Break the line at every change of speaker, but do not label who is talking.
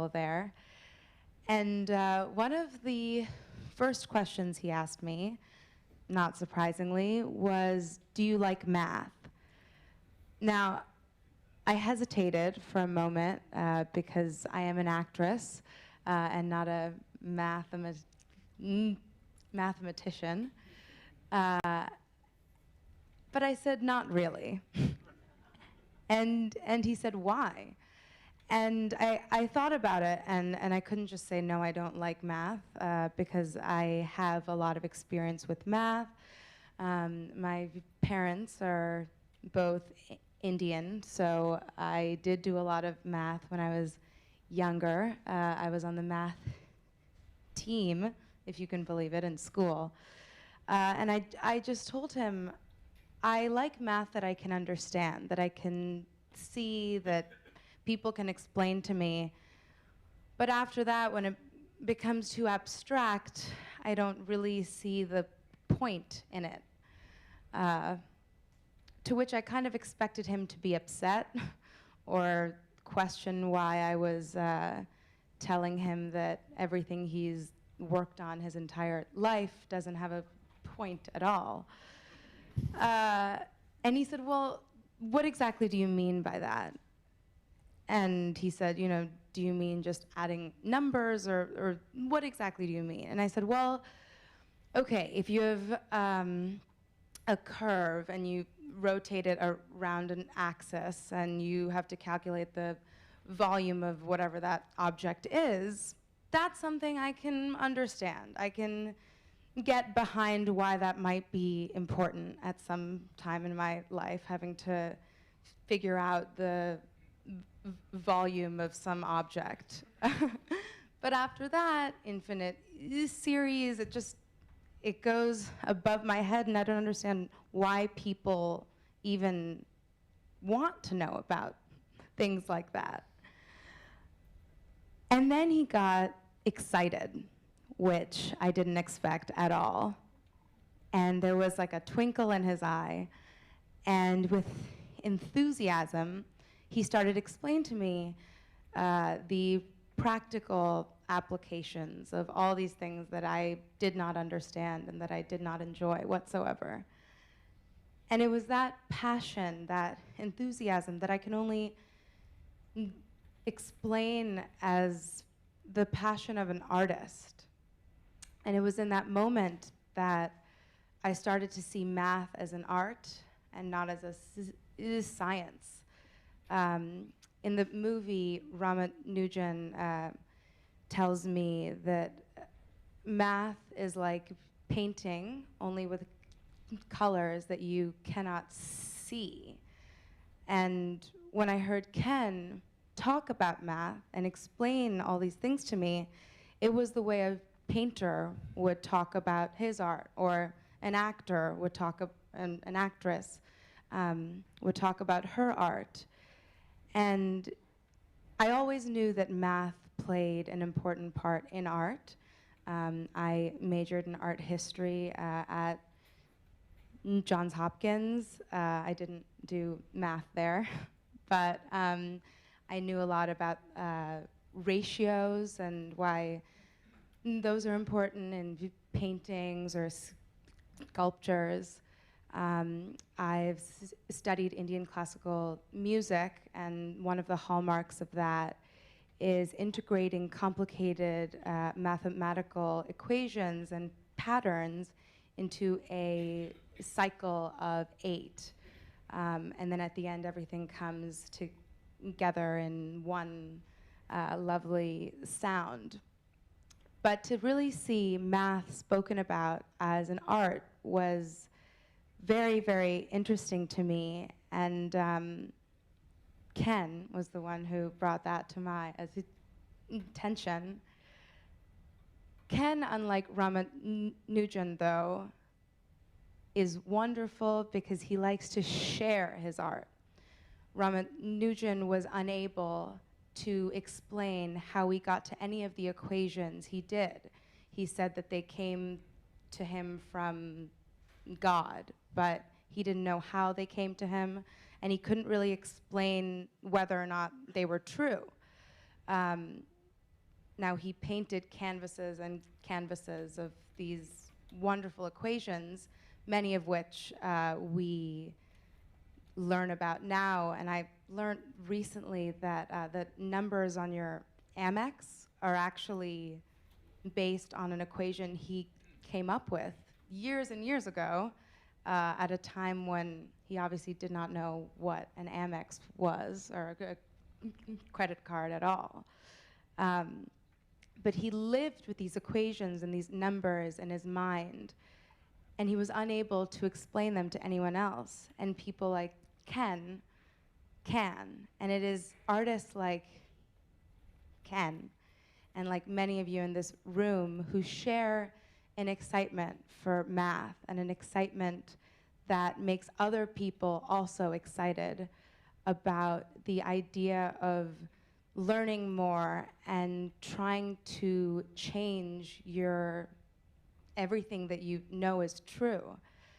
there. And one of the first questions he asked me, not surprisingly, was, "Do you like math?" Now, I hesitated for a moment because I am an actress and not a mathematician. But I said, "Not really." And he said, "Why?" And I thought about it, and I couldn't just say, "No, I don't like math," because I have a lot of experience with math. My parents are both Indian, so I did do a lot of math when I was younger. I was on the math team, if you can believe it, in school. And I just told him, I like math that I can understand, that I can see, that people can explain to me. But after that, when it becomes too abstract, I don't really see the point in it. To which I kind of expected him to be upset or question why I was telling him that everything he's worked on his entire life doesn't have a point at all. And he said, "Well, what exactly do you mean by that?" And he said, "Do you mean just adding numbers, or what exactly do you mean?" And I said, "Well, okay, if you have a curve and you rotate it around an axis and you have to calculate the volume of whatever that object is, that's something I can understand. I can get behind why that might be important at some time in my life, having to figure out the volume of some object." But after that, infinite series, it goes above my head, and I don't understand why people even want to know about things like that. And then he got excited, which I didn't expect at all. And there was like a twinkle in his eye, and with enthusiasm, he started explaining to me the practical applications of all these things that I did not understand and that I did not enjoy whatsoever. And it was that passion, that enthusiasm, that I can only explain as the passion of an artist. And it was in that moment that I started to see math as an art and not as a science. In the movie, Ramanujan tells me that math is like painting, only with colors that you cannot see. And when I heard Ken talk about math and explain all these things to me, it was the way a painter would talk about his art, or an actor would talk, an actress would talk about her art. And I always knew that math played an important part in art. I majored in art history at Johns Hopkins. I didn't do math there, but I knew a lot about ratios and why those are important in paintings or sculptures. I've studied Indian classical music, and one of the hallmarks of that is integrating complicated mathematical equations and patterns into a cycle of 8. And then at the end, everything comes together in one lovely sound. But to really see math spoken about as an art was very, very interesting to me. And Ken was the one who brought that to my attention. Ken, unlike Ramanujan, though, is wonderful because he likes to share his art. Ramanujan was unable to explain how he got to any of the equations he did. He said that they came to him from God, but he didn't know how they came to him, and he couldn't really explain whether or not they were true. now he painted canvases and canvases of these wonderful equations, many of which we learn about now. And I learned recently that the numbers on your Amex are actually based on an equation he came up with years and years ago, at a time when he obviously did not know what an Amex was, or a credit card at all. But he lived with these equations and these numbers in his mind, and he was unable to explain them to anyone else. And people like Ken can. And it is artists like Ken, and like many of you in this room, who share an excitement for math and an excitement that makes other people also excited about the idea of learning more and trying to change your everything that you know is true.